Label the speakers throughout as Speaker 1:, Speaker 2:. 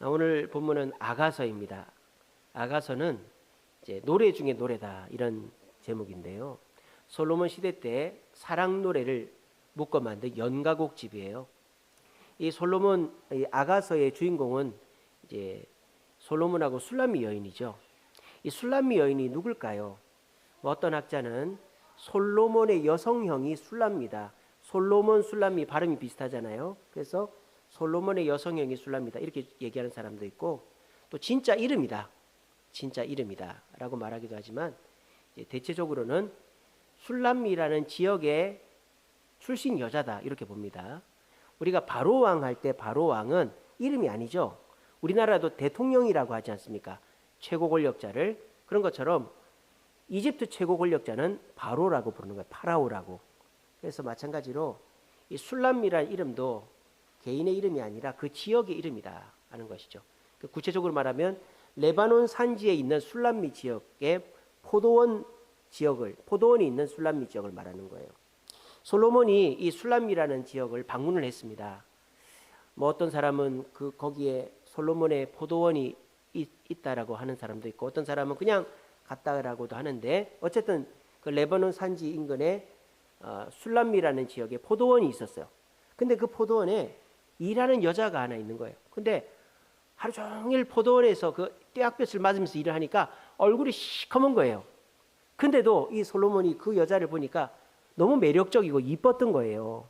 Speaker 1: 오늘 본문은 아가서입니다. 아가서는 이제 노래 중에 노래다 이런 제목인데요. 솔로몬 시대 때 사랑 노래를 묶어 만든 연가곡집이에요. 이 솔로몬 이 아가서의 주인공은 이제 솔로몬하고 술람미 여인이죠. 이 술람미 여인이 누굴까요? 어떤 학자는 솔로몬의 여성형이 술람미다. 솔로몬 술람미 발음이 비슷하잖아요. 그래서 솔로몬의 여성형이 술람미다 이렇게 얘기하는 사람도 있고, 또 진짜 이름이다, 진짜 이름이다 라고 말하기도 하지만, 대체적으로는 술람미라는 지역의 출신 여자다 이렇게 봅니다. 우리가 바로왕 할 때 바로왕은 이름이 아니죠. 우리나라도 대통령이라고 하지 않습니까? 최고 권력자를. 그런 것처럼 이집트 최고 권력자는 바로라고 부르는 거예요. 파라오라고. 그래서 마찬가지로 이 술람미라는 이름도 개인의 이름이 아니라 그 지역의 이름이다 하는 것이죠. 구체적으로 말하면 레바논 산지에 있는 술람미 지역의 포도원이 있는 술람미 지역을 말하는 거예요. 솔로몬이 이 술람미라는 지역을 방문을 했습니다. 어떤 사람은 거기에 솔로몬의 포도원이 있다라고 하는 사람도 있고, 어떤 사람은 그냥 갔다라고도 하는데, 어쨌든 그 레바논 산지 인근에 술람미라는 지역에 포도원이 있었어요. 근데 그 포도원에 일하는 여자가 하나 있는 거예요. 근데 하루 종일 포도원에서 그 떼약볕을 맞으면서 일을 하니까 얼굴이 시커먼 거예요. 근데도 이 솔로몬이 그 여자를 보니까 너무 매력적이고 이뻤던 거예요.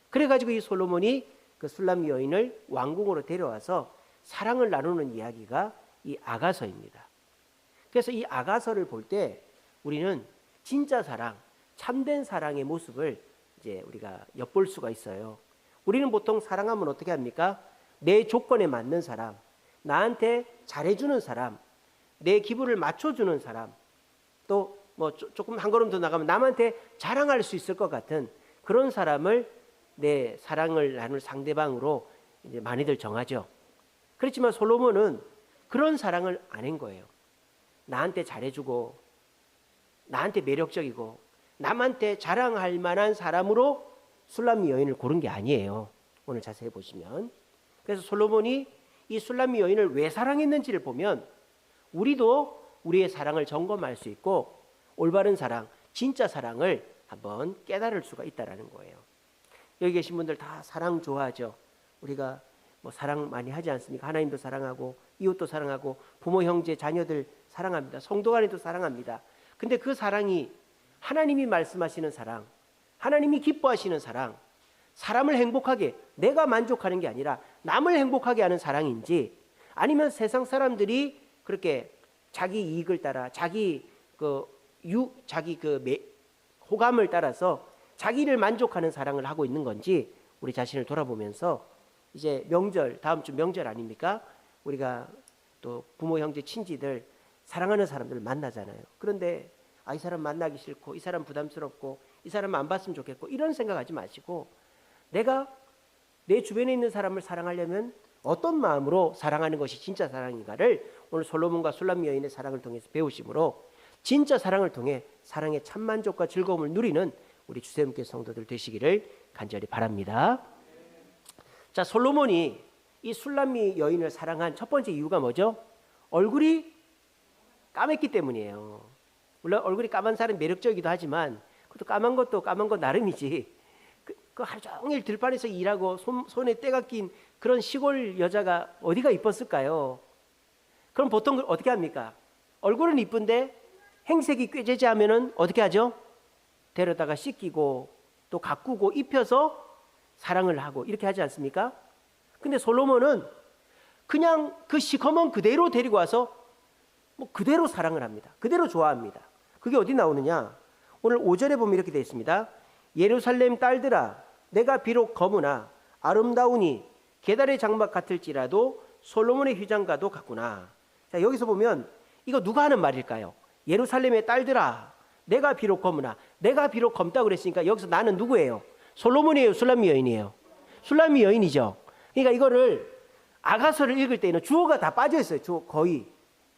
Speaker 1: 그래가지고 이 솔로몬이 그 술람미 여인을 왕궁으로 데려와서 사랑을 나누는 이야기가 이 아가서입니다. 그래서 이 아가서를 볼 때 우리는 진짜 사랑, 참된 사랑의 모습을 이제 우리가 엿볼 수가 있어요. 우리는 보통 사랑하면 어떻게 합니까? 내 조건에 맞는 사람, 나한테 잘해주는 사람, 내 기분을 맞춰주는 사람, 또 조금 한 걸음 더 나가면 남한테 자랑할 수 있을 것 같은 그런 사람을 내 사랑을 나눌 상대방으로 이제 많이들 정하죠. 그렇지만 솔로몬은 그런 사랑을 안 한 거예요. 나한테 잘해주고, 나한테 매력적이고, 남한테 자랑할 만한 사람으로 술람미 여인을 고른 게 아니에요. 오늘 자세히 보시면. 그래서 솔로몬이 이 술람미 여인을 왜 사랑했는지를 보면 우리도 우리의 사랑을 점검할 수 있고, 올바른 사랑, 진짜 사랑을 한번 깨달을 수가 있다는 거예요. 여기 계신 분들 다 사랑 좋아하죠. 우리가 사랑 많이 하지 않습니까? 하나님도 사랑하고, 이웃도 사랑하고, 부모, 형제, 자녀들 사랑합니다. 성도 간에도 사랑합니다. 근데 그 사랑이 하나님이 말씀하시는 사랑, 하나님이 기뻐하시는 사랑, 사람을 행복하게, 내가 만족하는 게 아니라 남을 행복하게 하는 사랑인지, 아니면 세상 사람들이 그렇게 자기 이익을 따라 자기 호감을 따라서 자기를 만족하는 사랑을 하고 있는 건지 우리 자신을 돌아보면서, 이제 명절, 다음 주 명절 아닙니까? 우리가 또 부모, 형제, 친지들 사랑하는 사람들을 만나잖아요. 그런데 이 사람 만나기 싫고, 이 사람 부담스럽고, 이 사람 안 봤으면 좋겠고, 이런 생각하지 마시고, 내가 내 주변에 있는 사람을 사랑하려면 어떤 마음으로 사랑하는 것이 진짜 사랑인가를 오늘 솔로몬과 술람미 여인의 사랑을 통해서 배우심으로, 진짜 사랑을 통해 사랑의 참만족과 즐거움을 누리는 우리 주세움교회 성도들 되시기를 간절히 바랍니다. 자, 솔로몬이 이 술람미 여인을 사랑한 첫 번째 이유가 뭐죠? 얼굴이 까맸기 때문이에요. 물론 얼굴이 까만 사람이 매력적이기도 하지만, 그것도 까만 것도 까만 것 나름이지, 그 하루 종일 들판에서 일하고 손에 때가 낀 그런 시골 여자가 어디가 이뻤을까요? 그럼 보통 어떻게 합니까? 얼굴은 이쁜데 행색이 꾀죄죄하면은 어떻게 하죠? 데려다가 씻기고 또 가꾸고 입혀서 사랑을 하고 이렇게 하지 않습니까? 근데 솔로몬은 그냥 그 시커먼 그대로 데리고 와서 그대로 사랑을 합니다. 그대로 좋아합니다. 그게 어디 나오느냐? 오늘 5절에 보면 이렇게 되어 있습니다. 예루살렘 딸들아, 내가 비록 검으나 아름다우니 계달의 장막 같을지라도 솔로몬의 휘장과도 같구나. 자, 여기서 보면 이거 누가 하는 말일까요? 예루살렘의 딸들아, 내가 비록 검으나, 내가 비록 검다고 그랬으니까 여기서 나는 누구예요? 솔로몬이에요? 술람미 여인이에요? 술람미 여인이죠. 그러니까 이거를 아가서를 읽을 때는 주어가 다 빠져 있어요. 주어 거의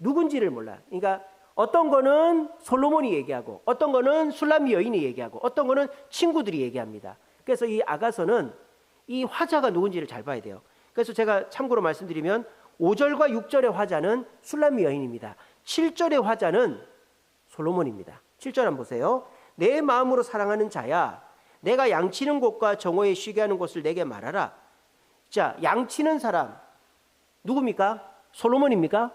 Speaker 1: 누군지를 몰라. 그러니까 어떤 거는 솔로몬이 얘기하고, 어떤 거는 술람미 여인이 얘기하고, 어떤 거는 친구들이 얘기합니다. 그래서 이 아가서는 이 화자가 누군지를 잘 봐야 돼요. 그래서 제가 참고로 말씀드리면 5절과 6절의 화자는 술람미 여인입니다. 7절의 화자는 솔로몬입니다. 7절 한번 보세요. 내 마음으로 사랑하는 자야, 내가 양치는 곳과 정오에 쉬게 하는 곳을 내게 말하라. 자, 양치는 사람 누굽니까? 솔로몬입니까?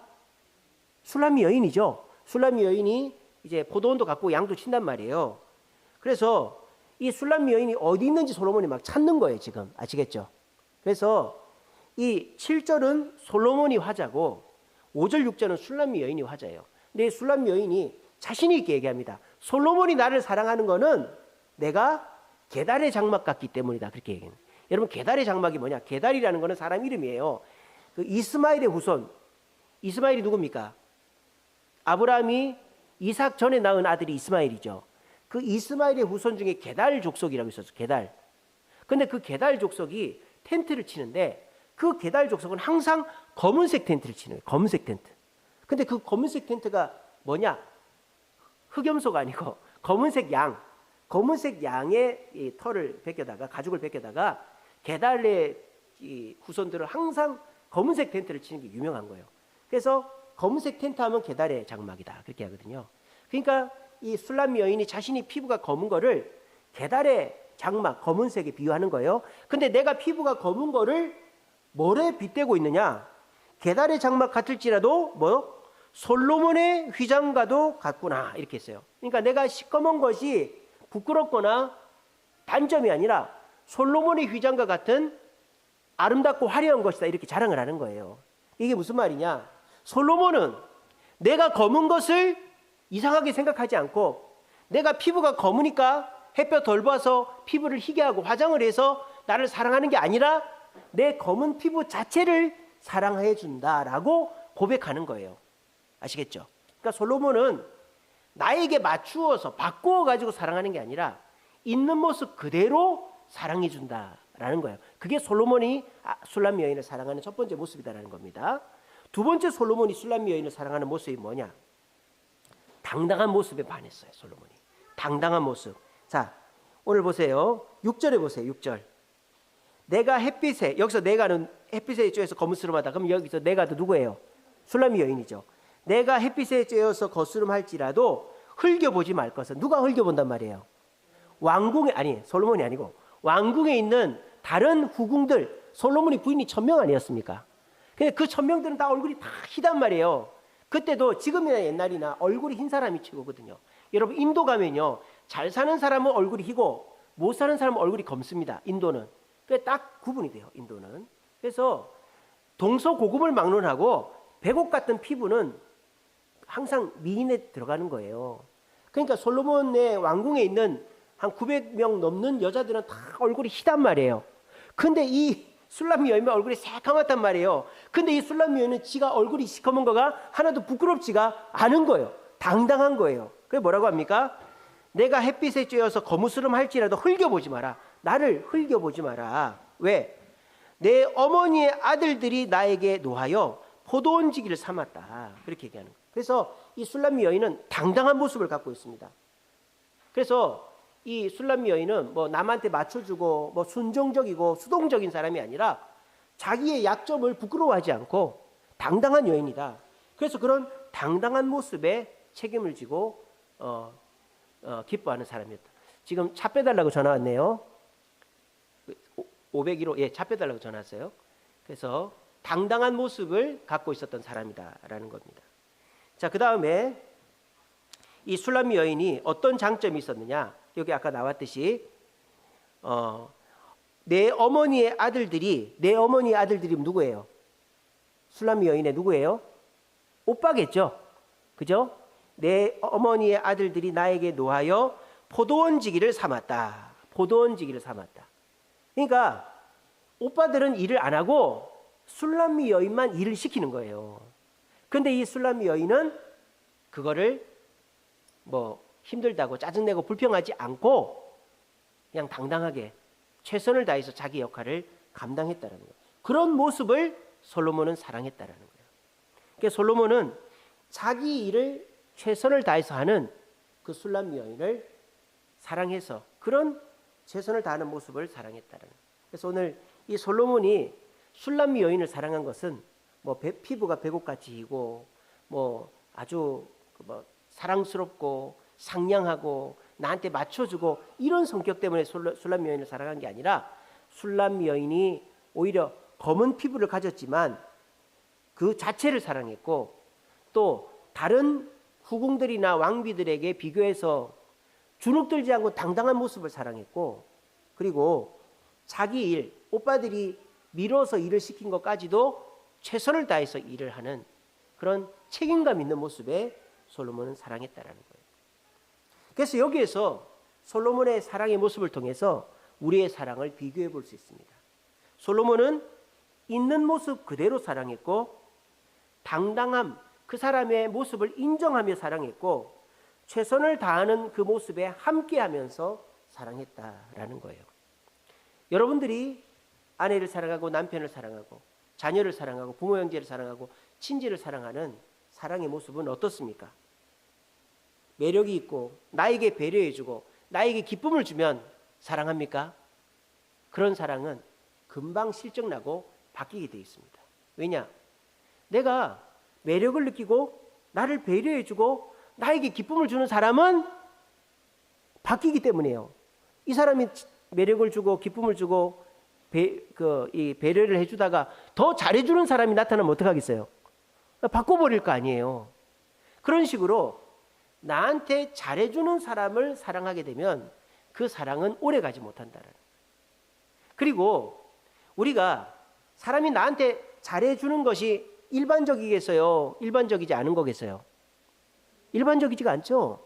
Speaker 1: 술람미 여인이죠. 술람미 여인이 이제 포도원도 갖고 양도 친단 말이에요. 그래서 이 술람미 여인이 어디 있는지 솔로몬이 막 찾는 거예요, 지금. 아시겠죠? 그래서 이 7절은 솔로몬이 화자고 5절, 6절은 술람미 여인이 화자예요. 근데 술람미 여인이 자신 있게 얘기합니다. 솔로몬이 나를 사랑하는 거는 내가 게달의 장막 같기 때문이다. 그렇게 얘기해요. 여러분, 게달의 장막이 뭐냐? 게달이라는 거는 사람 이름이에요. 그 이스마엘의 후손. 이스마엘이 누굽니까? 아브라함이 이삭 전에 낳은 아들이 이스마엘이죠. 그 이스마엘의 후손 중에 게달 족속이라고 있었어요. 게달. 근데 그 게달 족속이 텐트를 치는데 그 게달 족속은 항상 검은색 텐트를 치는 거예요. 검은색 텐트. 근데 그 검은색 텐트가 뭐냐? 흑염소가 아니고 검은색 양. 검은색 양의 이 털을 벗겨다가, 가죽을 벗겨다가 게달의 이 후손들은 항상 검은색 텐트를 치는 게 유명한 거예요. 그래서 검은색 텐트 하면 게달의 장막이다. 그렇게 하거든요. 그러니까 이 술람미 여인이 자신이 피부가 검은 거를 게달의 장막, 검은색에 비유하는 거예요. 근데 내가 피부가 검은 거를 뭐에 빗대고 있느냐? 게달의 장막 같을지라도 뭐 솔로몬의 휘장과도 같구나, 이렇게 했어요. 그러니까 내가 시꺼먼 것이 부끄럽거나 단점이 아니라 솔로몬의 휘장과 같은 아름답고 화려한 것이다, 이렇게 자랑을 하는 거예요. 이게 무슨 말이냐? 솔로몬은 내가 검은 것을 이상하게 생각하지 않고, 내가 피부가 검으니까 햇볕 덜 봐서 피부를 희게 하고 화장을 해서 나를 사랑하는 게 아니라 내 검은 피부 자체를 사랑해 준다라고 고백하는 거예요. 아시겠죠? 그러니까 솔로몬은 나에게 맞추어서 바꾸어 가지고 사랑하는 게 아니라 있는 모습 그대로 사랑해 준다라는 거예요. 그게 솔로몬이 술람미 여인을 사랑하는 첫 번째 모습이다라는 겁니다. 두 번째 솔로몬이 술람미 여인을 사랑하는 모습이 뭐냐? 당당한 모습에 반했어요. 솔로몬이 당당한 모습. 자, 오늘 보세요. 6절에 보세요. 6절. 내가 햇빛에, 여기서 내가는 햇빛에 쬐어서 거무스름하다. 그럼 여기서 내가도 누구예요? 술람미 여인이죠. 내가 햇빛에 쬐어서 거스름할지라도 흘겨보지 말 것은. 누가 흘겨본단 말이에요? 왕궁에, 아니 솔로몬이 아니고 왕궁에 있는 다른 후궁들. 솔로몬이 부인이 1000명 아니었습니까? 근데 그 1000명들은 다 얼굴이 다 희단 말이에요. 그때도 지금이나 옛날이나 얼굴이 흰 사람이 최고거든요. 여러분, 인도 가면요, 잘 사는 사람은 얼굴이 희고 못 사는 사람은 얼굴이 검습니다. 인도는. 그게 딱 구분이 돼요. 인도는. 그래서 동서고금을 막론하고 백옥 같은 피부는 항상 미인에 들어가는 거예요. 그러니까 솔로몬의 왕궁에 있는 한 900명 넘는 여자들은 다 얼굴이 희단 말이에요. 근데 이 술람미 여인의 얼굴이 새까맣단 말이에요. 근데 이 술람미 여인은 지가 얼굴이 시커먼 거가 하나도 부끄럽지가 않은 거예요. 당당한 거예요. 그게 뭐라고 합니까? 내가 햇빛에 쬐어서 거무스름 할지라도 흘겨보지 마라. 나를 흘겨보지 마라. 왜? 내 어머니의 아들들이 나에게 노하여 포도원지기를 삼았다. 그렇게 얘기하는 거예요. 그래서 이 술람미 여인은 당당한 모습을 갖고 있습니다. 그래서 이 술람미 여인은 뭐 남한테 맞춰주고 뭐 순종적이고 수동적인 사람이 아니라 자기의 약점을 부끄러워하지 않고 당당한 여인이다. 그래서 그런 당당한 모습에 책임을 지고 기뻐하는 사람이었다. 지금 차 빼달라고 전화 왔네요. 501호, 예, 차 빼달라고 전화 왔어요. 그래서 당당한 모습을 갖고 있었던 사람이다라는 겁니다. 자, 그 다음에 이 술람미 여인이 어떤 장점이 있었느냐? 여기 아까 나왔듯이 내 어머니의 아들들이 누구예요? 술람미 여인의 누구예요? 오빠겠죠. 그죠? 내 어머니의 아들들이 나에게 노하여 포도원지기를 삼았다. 포도원지기를 삼았다. 그러니까 오빠들은 일을 안 하고 술람미 여인만 일을 시키는 거예요. 근데 이 술람미 여인은 그거를 뭐 힘들다고 짜증내고 불평하지 않고 그냥 당당하게 최선을 다해서 자기 역할을 감당했다는 거예요. 그런 모습을 솔로몬은 사랑했다라는 거예요. 그러니까 솔로몬은 자기 일을 최선을 다해서 하는 그 술람미 여인을 사랑해서 그런 최선을 다하는 모습을 사랑했다는 거예요. 그래서 오늘 이 솔로몬이 술람미 여인을 사랑한 것은 뭐 피부가 배꼽같이 희고 뭐 아주 뭐 사랑스럽고 상냥하고 나한테 맞춰주고 이런 성격 때문에 술람 여인을 사랑한 게 아니라 술람 여인이 오히려 검은 피부를 가졌지만 그 자체를 사랑했고 또 다른 후궁들이나 왕비들에게 비교해서 주눅들지 않고 당당한 모습을 사랑했고 그리고 자기 일, 오빠들이 밀어서 일을 시킨 것까지도 최선을 다해서 일을 하는 그런 책임감 있는 모습에 솔로몬은 사랑했다라는 거예요. 그래서 여기에서 솔로몬의 사랑의 모습을 통해서 우리의 사랑을 비교해 볼 수 있습니다. 솔로몬은 있는 모습 그대로 사랑했고 당당함, 그 사람의 모습을 인정하며 사랑했고 최선을 다하는 그 모습에 함께하면서 사랑했다라는 거예요. 여러분들이 아내를 사랑하고 남편을 사랑하고 자녀를 사랑하고 부모 형제를 사랑하고 친지를 사랑하는 사랑의 모습은 어떻습니까? 매력이 있고 나에게 배려해주고 나에게 기쁨을 주면 사랑합니까? 그런 사랑은 금방 실적나고 바뀌게 되어 있습니다. 왜냐? 내가 매력을 느끼고 나를 배려해주고 나에게 기쁨을 주는 사람은 바뀌기 때문이에요. 이 사람이 매력을 주고 기쁨을 주고 이 배려를 해주다가 더 잘해주는 사람이 나타나면 어떡하겠어요? 바꿔버릴 거 아니에요. 그런 식으로 나한테 잘해주는 사람을 사랑하게 되면 그 사랑은 오래가지 못한다는. 그리고 우리가 사람이 나한테 잘해주는 것이 일반적이겠어요? 일반적이지 않은 거겠어요? 일반적이지가 않죠.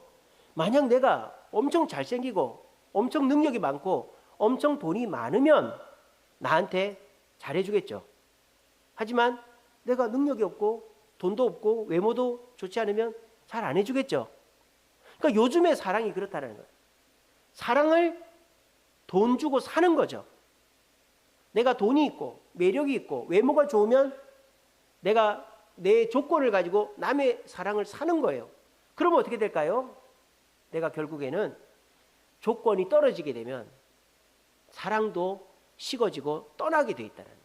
Speaker 1: 만약 내가 엄청 잘생기고 엄청 능력이 많고 엄청 돈이 많으면 나한테 잘해주겠죠. 하지만 내가 능력이 없고 돈도 없고 외모도 좋지 않으면 잘 안 해주겠죠. 그러니까 요즘의 사랑이 그렇다는 거예요. 사랑을 돈 주고 사는 거죠. 내가 돈이 있고 매력이 있고 외모가 좋으면 내가 내 조건을 가지고 남의 사랑을 사는 거예요. 그러면 어떻게 될까요? 내가 결국에는 조건이 떨어지게 되면 사랑도 식어지고 떠나게 돼 있다는 거예요.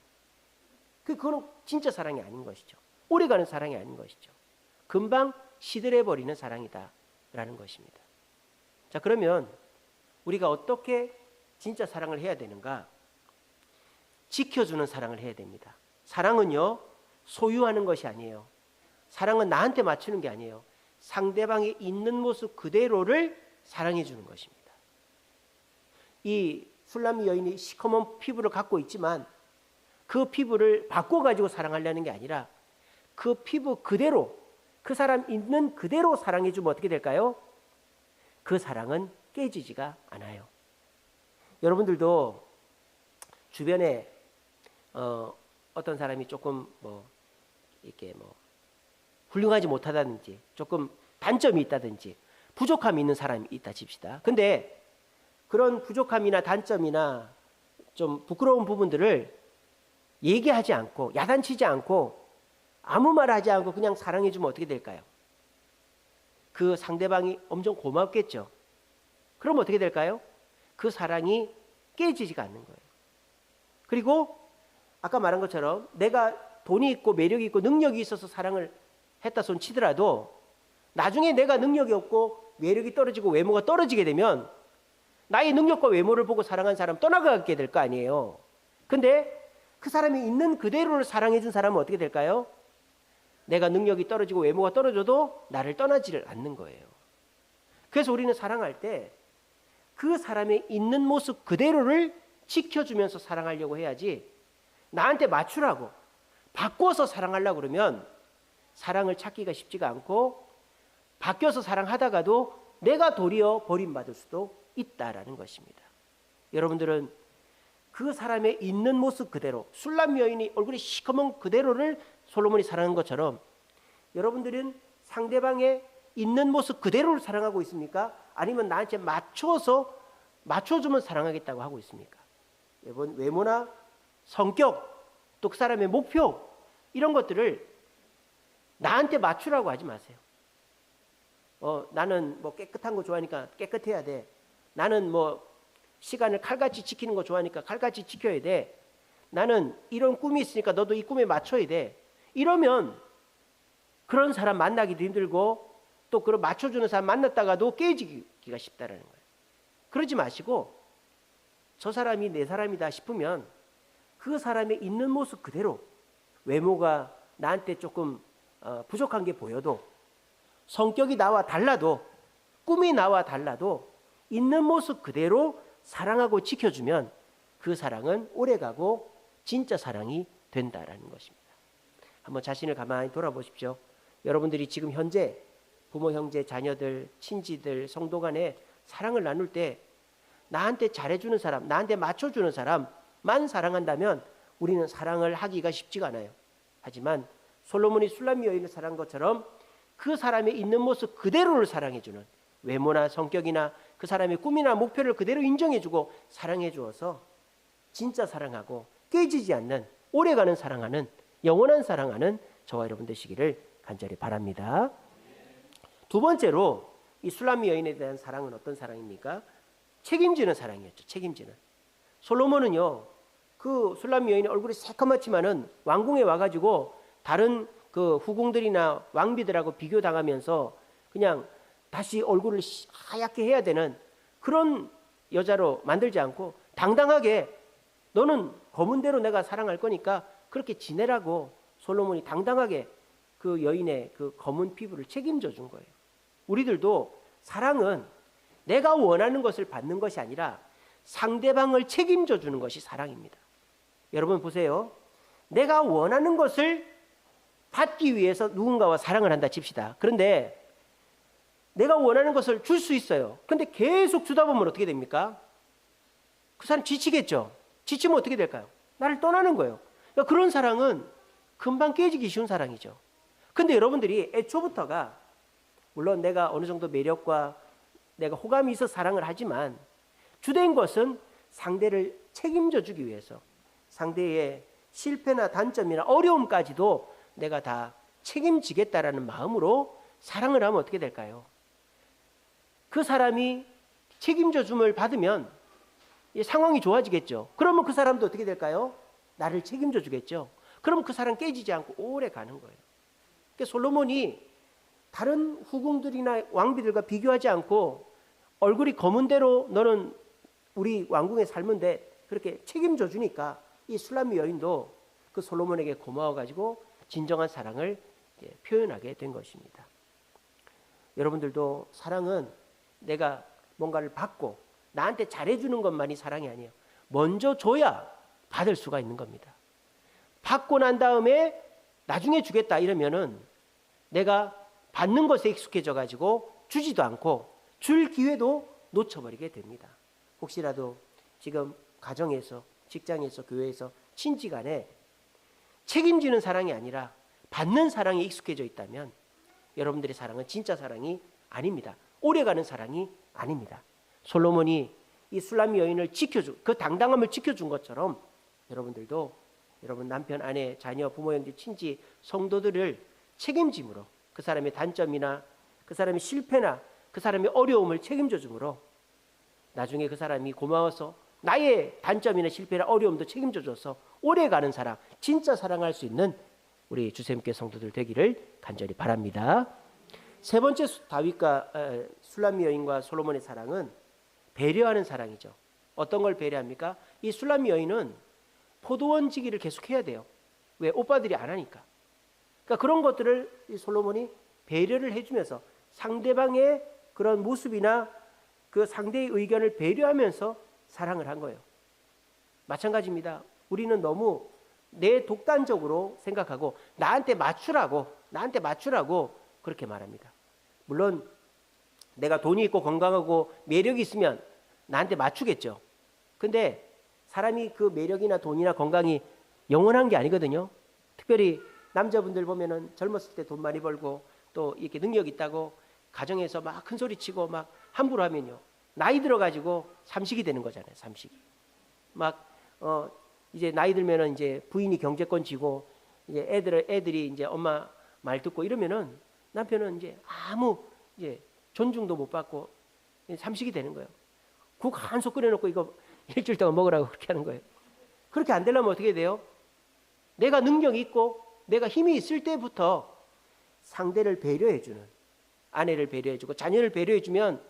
Speaker 1: 그거는 진짜 사랑이 아닌 것이죠. 오래가는 사랑이 아닌 것이죠. 금방 시들해버리는 사랑이다라는 것입니다. 자, 그러면 우리가 어떻게 진짜 사랑을 해야 되는가? 지켜주는 사랑을 해야 됩니다. 사랑은요, 소유하는 것이 아니에요. 사랑은 나한테 맞추는 게 아니에요. 상대방이 있는 모습 그대로를 사랑해 주는 것입니다. 이 술람 여인이 시커먼 피부를 갖고 있지만 그 피부를 바꿔가지고 사랑하려는 게 아니라 그 피부 그대로, 그 사람 있는 그대로 사랑해 주면 어떻게 될까요? 그 사랑은 깨지지가 않아요. 여러분들도 주변에 어떤 사람이 조금 이렇게 훌륭하지 못하다든지 조금 단점이 있다든지 부족함이 있는 사람이 있다 칩시다. 근데 그런 부족함이나 단점이나 좀 부끄러운 부분들을 얘기하지 않고 야단치지 않고 아무 말 하지 않고 그냥 사랑해주면 어떻게 될까요? 그 상대방이 엄청 고맙겠죠. 그럼 어떻게 될까요? 그 사랑이 깨지지가 않는 거예요. 그리고 아까 말한 것처럼 내가 돈이 있고 매력이 있고 능력이 있어서 사랑을 했다 손 치더라도 나중에 내가 능력이 없고 매력이 떨어지고 외모가 떨어지게 되면 나의 능력과 외모를 보고 사랑한 사람 떠나가게 될 거 아니에요. 근데 그 사람이 있는 그대로를 사랑해 준 사람은 어떻게 될까요? 내가 능력이 떨어지고 외모가 떨어져도 나를 떠나지를 않는 거예요. 그래서 우리는 사랑할 때 그 사람의 있는 모습 그대로를 지켜주면서 사랑하려고 해야지 나한테 맞추라고 바꿔서 사랑하려고 그러면 사랑을 찾기가 쉽지가 않고 바뀌어서 사랑하다가도 내가 도리어 버림받을 수도 있다라는 것입니다. 여러분들은 그 사람의 있는 모습 그대로 술람 여인이 얼굴이 시커먼 그대로를 솔로몬이 사랑한 것처럼 여러분들은 상대방의 있는 모습 그대로를 사랑하고 있습니까? 아니면 나한테 맞춰주면 사랑하겠다고 하고 있습니까? 외모나 성격 또 그 사람의 목표 이런 것들을 나한테 맞추라고 하지 마세요. 나는 깨끗한 거 좋아하니까 깨끗해야 돼. 나는 시간을 칼같이 지키는 거 좋아하니까 칼같이 지켜야 돼. 나는 이런 꿈이 있으니까 너도 이 꿈에 맞춰야 돼. 이러면 그런 사람 만나기도 힘들고 또 그런 맞춰주는 사람 만났다가도 깨지기가 쉽다라는 거예요. 그러지 마시고 저 사람이 내 사람이다 싶으면 그 사람의 있는 모습 그대로, 외모가 나한테 조금 부족한 게 보여도, 성격이 나와 달라도, 꿈이 나와 달라도 있는 모습 그대로 사랑하고 지켜주면 그 사랑은 오래가고 진짜 사랑이 된다라는 것입니다. 한번 자신을 가만히 돌아보십시오. 여러분들이 지금 현재 부모, 형제, 자녀들, 친지들, 성도 간에 사랑을 나눌 때 나한테 잘해주는 사람, 나한테 맞춰주는 사람만 사랑한다면 우리는 사랑을 하기가 쉽지가 않아요. 하지만 솔로몬이 술람 여인을 사랑한 것처럼 그 사람의 있는 모습 그대로를 사랑해주는, 외모나 성격이나 그 사람의 꿈이나 목표를 그대로 인정해주고 사랑해주어서 진짜 사랑하고 깨지지 않는, 오래가는 사랑하는, 영원한 사랑하는 저와 여러분 되시기를 간절히 바랍니다. 두 번째로 이 술람 여인에 대한 사랑은 어떤 사랑입니까? 책임지는 사랑이었죠. 책임지는. 솔로몬은요, 그 술람 여인의 얼굴이 새까맣지만은 왕궁에 와가지고 다른 그 후궁들이나 왕비들하고 비교당하면서 그냥 다시 얼굴을 하얗게 해야 되는 그런 여자로 만들지 않고 당당하게 너는 검은 대로 내가 사랑할 거니까 그렇게 지내라고 솔로몬이 당당하게 그 여인의 그 검은 피부를 책임져 준 거예요. 우리들도 사랑은 내가 원하는 것을 받는 것이 아니라 상대방을 책임져 주는 것이 사랑입니다. 여러분 보세요. 내가 원하는 것을 받기 위해서 누군가와 사랑을 한다 칩시다. 그런데 내가 원하는 것을 줄 수 있어요. 그런데 계속 주다 보면 어떻게 됩니까? 그 사람 지치겠죠. 지치면 어떻게 될까요? 나를 떠나는 거예요. 그러니까 그런 사랑은 금방 깨지기 쉬운 사랑이죠. 근데 여러분들이 애초부터가, 물론 내가 어느 정도 매력과 내가 호감이 있어 사랑을 하지만 주된 것은 상대를 책임져 주기 위해서 상대의 실패나 단점이나 어려움까지도 내가 다 책임지겠다라는 마음으로 사랑을 하면 어떻게 될까요? 그 사람이 책임져 줌을 받으면 상황이 좋아지겠죠. 그러면 그 사람도 어떻게 될까요? 나를 책임져 주겠죠. 그러면 그 사람 깨지지 않고 오래 가는 거예요. 그러니까 솔로몬이 다른 후궁들이나 왕비들과 비교하지 않고 얼굴이 검은 대로 너는 우리 왕궁에 살면 돼, 그렇게 책임져 주니까 이 술람 여인도 그 솔로몬에게 고마워가지고 진정한 사랑을 표현하게 된 것입니다. 여러분들도 사랑은 내가 뭔가를 받고 나한테 잘해주는 것만이 사랑이 아니에요. 먼저 줘야 받을 수가 있는 겁니다. 받고 난 다음에 나중에 주겠다 이러면은 내가 받는 것에 익숙해져 가지고 주지도 않고 줄 기회도 놓쳐버리게 됩니다. 혹시라도 지금 가정에서, 직장에서, 교회에서, 친지간에 책임지는 사랑이 아니라 받는 사랑에 익숙해져 있다면 여러분들의 사랑은 진짜 사랑이 아닙니다. 오래가는 사랑이 아닙니다. 솔로몬이 이 술람 여인을 지켜준, 그 당당함을 지켜준 것처럼 여러분들도 여러분 남편, 아내, 자녀, 부모, 형제, 친지, 성도들을 책임짐으로 그 사람의 단점이나 그 사람의 실패나 그 사람의 어려움을 책임져 줌으로 나중에 그 사람이 고마워서 나의 단점이나 실패나 어려움도 책임져 줘서 오래가는 사랑, 진짜 사랑할 수 있는 우리 주샘교회 성도들 되기를 간절히 바랍니다. 세 번째 다윗과 술람 여인과 솔로몬의 사랑은 배려하는 사랑이죠. 어떤 걸 배려합니까? 이 술람 여인은 포도원지기를 계속해야 돼요. 왜? 오빠들이 안 하니까. 그러니까 그런 것들을 이 솔로몬이 배려를 해주면서 상대방의 그런 모습이나 그 상대의 의견을 배려하면서 사랑을 한 거예요. 마찬가지입니다. 우리는 너무 내 독단적으로 생각하고 나한테 맞추라고 그렇게 말합니다. 물론 내가 돈이 있고 건강하고 매력이 있으면 나한테 맞추겠죠. 근데 사람이 그 매력이나 돈이나 건강이 영원한 게 아니거든요. 특별히 남자분들 보면은 젊었을 때 돈 많이 벌고 또 이렇게 능력 있다고 가정에서 막 큰 소리 치고 막 함부로 하면요, 나이 들어가지고 삼식이 되는 거잖아요. 삼식이. 막 이제 나이 들면은 이제 부인이 경제권 쥐고 이제 애들이 이제 엄마 말 듣고 이러면은 남편은 이제 아무 이제 존중도 못 받고 삼식이 되는 거예요. 국 한 솥 끓여놓고 이거 일주일 동안 먹으라고 그렇게 하는 거예요. 그렇게 안 되려면 어떻게 돼요? 내가 능력이 있고 내가 힘이 있을 때부터 상대를 배려해주는, 아내를 배려해주고 자녀를 배려해주면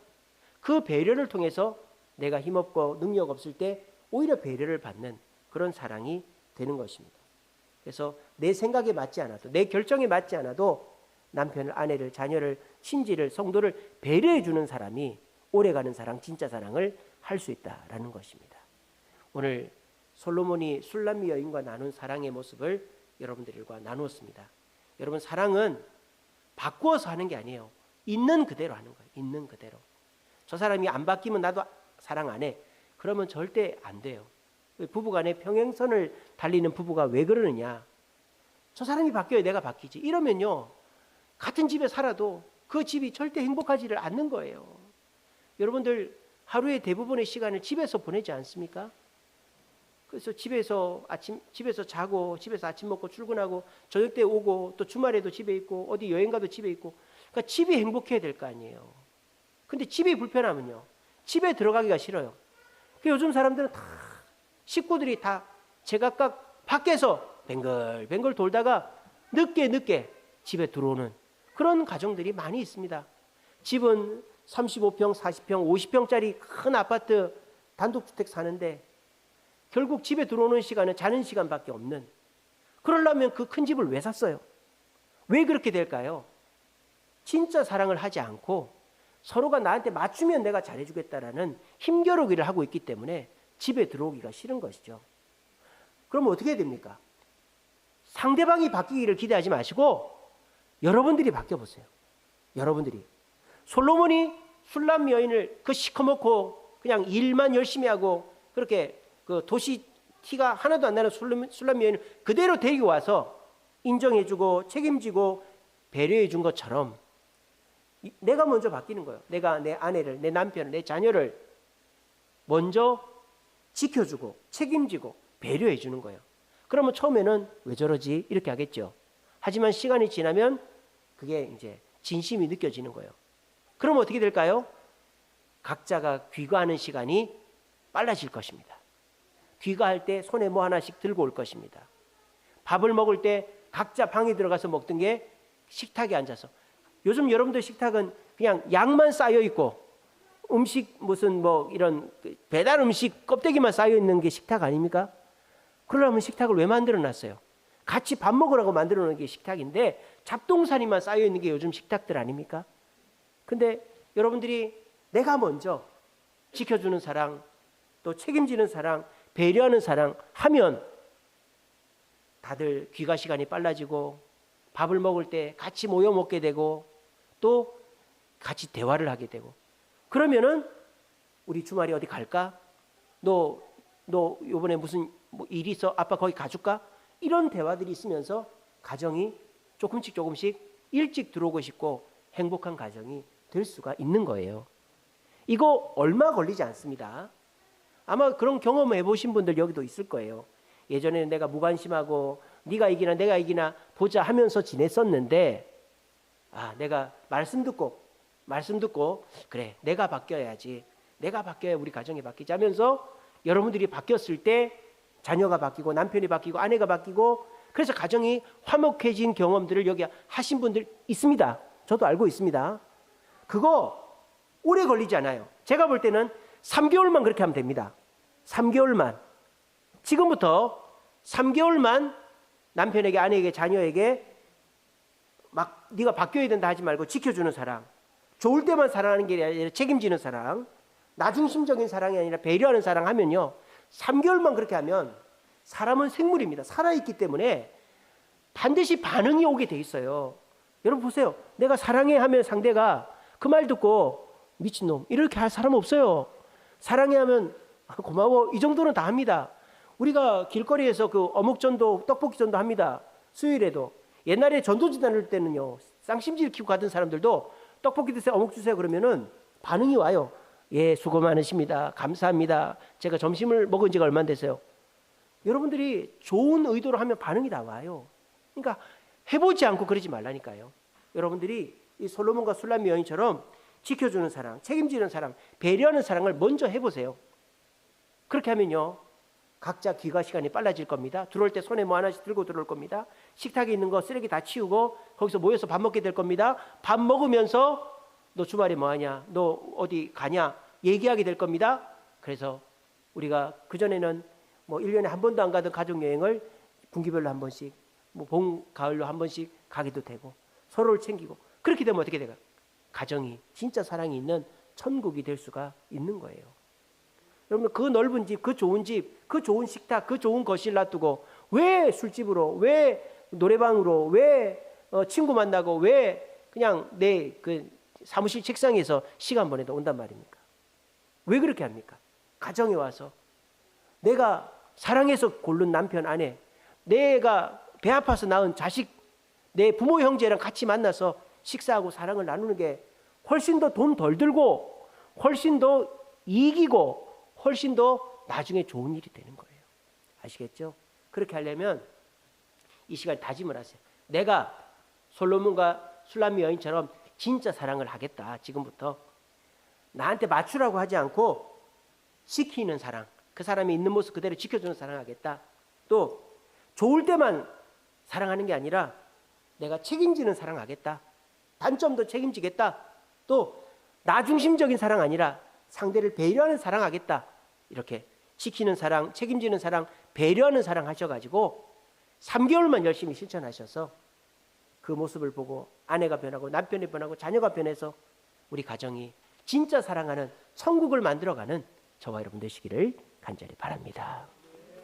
Speaker 1: 그 배려를 통해서 내가 힘없고 능력 없을 때 오히려 배려를 받는 그런 사랑이 되는 것입니다. 그래서 내 생각에 맞지 않아도, 내 결정에 맞지 않아도 남편을, 아내를, 자녀를, 친지를, 성도를 배려해주는 사람이 오래가는 사랑, 진짜 사랑을 할 수 있다라는 것입니다. 오늘 솔로몬이 술람미 여인과 나눈 사랑의 모습을 여러분들과 나누었습니다. 여러분, 사랑은 바꾸어서 하는 게 아니에요. 있는 그대로 하는 거예요. 있는 그대로. 저 사람이 안 바뀌면 나도 사랑 안 해. 그러면 절대 안 돼요. 부부간에 평행선을 달리는 부부가 왜 그러느냐? 저 사람이 바뀌어야 내가 바뀌지. 이러면요, 같은 집에 살아도 그 집이 절대 행복하지를 않는 거예요. 여러분들 하루의 대부분의 시간을 집에서 보내지 않습니까? 그래서 집에서 자고, 집에서 아침 먹고 출근하고, 저녁 때 오고, 또 주말에도 집에 있고, 어디 여행 가도 집에 있고. 그러니까 집이 행복해야 될 거 아니에요. 근데 집이 불편하면요, 집에 들어가기가 싫어요. 요즘 사람들은 다, 식구들이 다 제각각 밖에서 뱅글뱅글 돌다가 늦게 집에 들어오는 그런 가정들이 많이 있습니다. 집은 35평, 40평, 50평짜리 큰 아파트 단독주택 사는데 결국 집에 들어오는 시간은 자는 시간밖에 없는, 그러려면 그 큰 집을 왜 샀어요? 왜 그렇게 될까요? 진짜 사랑을 하지 않고 서로가 나한테 맞추면 내가 잘해주겠다라는 힘겨루기를 하고 있기 때문에 집에 들어오기가 싫은 것이죠. 그러면 어떻게 해야 됩니까? 상대방이 바뀌기를 기대하지 마시고 여러분들이 바뀌어보세요. 여러분들이. 솔로몬이 술람 여인을 그 시커멓고 그냥 일만 열심히 하고 그렇게 그 도시 티가 하나도 안 나는 술람 여인을 그대로 데리고 와서 인정해주고 책임지고 배려해준 것처럼 내가 먼저 바뀌는 거예요. 내가 내 아내를, 내 남편을, 내 자녀를 먼저 지켜주고 책임지고 배려해주는 거예요. 그러면 처음에는 왜 저러지? 이렇게 하겠죠. 하지만 시간이 지나면 그게 이제 진심이 느껴지는 거예요. 그럼 어떻게 될까요? 각자가 귀가하는 시간이 빨라질 것입니다. 귀가할 때 손에 뭐 하나씩 들고 올 것입니다. 밥을 먹을 때 각자 방에 들어가서 먹던 게 식탁에 앉아서. 요즘 여러분들 식탁은 그냥 양만 쌓여 있고 음식 무슨 뭐 이런 배달 음식 껍데기만 쌓여 있는 게 식탁 아닙니까? 그러려면 식탁을 왜 만들어 놨어요? 같이 밥 먹으라고 만들어 놓은 게 식탁인데 잡동사니만 쌓여 있는 게 요즘 식탁들 아닙니까? 근데 여러분들이 내가 먼저 지켜주는 사랑, 또 책임지는 사랑, 배려하는 사랑 하면 다들 귀가 시간이 빨라지고 밥을 먹을 때 같이 모여 먹게 되고 또 같이 대화를 하게 되고, 그러면은 우리 주말에 어디 갈까? 너 요번에 무슨 뭐 일이 있어? 아빠 거기 가줄까? 이런 대화들이 있으면서 가정이 조금씩 일찍 들어오고 싶고 행복한 가정이 될 수가 있는 거예요. 이거 얼마 걸리지 않습니다. 아마 그런 경험을 해보신 분들 여기도 있을 거예요. 예전에는 내가 무관심하고 네가 이기나 내가 이기나 보자 하면서 지냈었는데, 내가 말씀 듣고 그래, 내가 바뀌어야지, 내가 바뀌어야 우리 가정이 바뀌지 하면서 여러분들이 바뀌었을 때 자녀가 바뀌고 남편이 바뀌고 아내가 바뀌고, 그래서 가정이 화목해진 경험들을 여기 하신 분들 있습니다. 저도 알고 있습니다. 그거 오래 걸리지 않아요. 제가 볼 때는 3개월만 그렇게 하면 됩니다. 3개월만. 지금부터 3개월만 남편에게, 아내에게, 자녀에게 막 네가 바뀌어야 된다 하지 말고 지켜주는 사랑, 좋을 때만 사랑하는 게 아니라 책임지는 사랑, 나중심적인 사랑이 아니라 배려하는 사랑 하면요, 3개월만 그렇게 하면 사람은 생물입니다. 살아있기 때문에 반드시 반응이 오게 돼 있어요. 여러분 보세요. 내가 사랑해 하면 상대가 그 말 듣고 미친놈 이렇게 할 사람 없어요. 사랑해 하면 고마워, 이 정도는 다 합니다. 우리가 길거리에서 그 어묵전도 떡볶이전도 합니다. 수요일에도. 옛날에 전도지 다닐 때는요, 쌍심지를 키우고 가던 사람들도 떡볶이 드세요, 어묵 주세요 그러면은 반응이 와요. 예, 수고 많으십니다, 감사합니다, 제가 점심을 먹은 지가 얼마 안 됐어요. 여러분들이 좋은 의도로 하면 반응이 다 와요. 그러니까 해보지 않고 그러지 말라니까요. 여러분들이 이 솔로몬과 술람미 여인처럼 지켜주는 사랑, 책임지는 사랑, 배려하는 사랑을 먼저 해보세요. 그렇게 하면요, 각자 귀가 시간이 빨라질 겁니다. 들어올 때 손에 뭐 하나씩 들고 들어올 겁니다. 식탁에 있는 거 쓰레기 다 치우고 거기서 모여서 밥 먹게 될 겁니다. 밥 먹으면서 너 주말에 뭐 하냐? 너 어디 가냐? 얘기하게 될 겁니다. 그래서 우리가 그전에는 뭐 1년에 한 번도 안 가던 가족여행을 분기별로 한 번씩, 뭐 봄, 가을로 한 번씩 가기도 되고 서로를 챙기고 그렇게 되면 어떻게 될까? 가정이 진짜 사랑이 있는 천국이 될 수가 있는 거예요. 여러분 그 넓은 집, 그 좋은 집, 그 좋은 식탁, 그 좋은 거실 놔두고 왜 술집으로, 왜 노래방으로, 왜 친구 만나고 왜 그냥 내 그 사무실 책상에서 시간 보내다 온단 말입니까? 왜 그렇게 합니까? 가정에 와서 내가 사랑해서 고른 남편, 아내, 내가 배 아파서 낳은 자식, 내 부모 형제랑 같이 만나서 식사하고 사랑을 나누는 게 훨씬 더 돈 덜 들고 훨씬 더 이기고 훨씬 더 나중에 좋은 일이 되는 거예요. 아시겠죠? 그렇게 하려면 이 시간 다짐을 하세요. 내가 솔로몬과 술람미 여인처럼 진짜 사랑을 하겠다. 지금부터 나한테 맞추라고 하지 않고 지키는 사랑, 그 사람이 있는 모습 그대로 지켜주는 사랑하겠다. 또 좋을 때만 사랑하는 게 아니라 내가 책임지는 사랑하겠다. 단점도 책임지겠다. 또 나 중심적인 사랑 아니라 상대를 배려하는 사랑하겠다. 이렇게 지키는 사랑, 책임지는 사랑, 배려하는 사랑 하셔가지고 3개월만 열심히 실천하셔서 그 모습을 보고 아내가 변하고 남편이 변하고 자녀가 변해서 우리 가정이 진짜 사랑하는 천국을 만들어가는 저와 여러분 되시기를 간절히 바랍니다.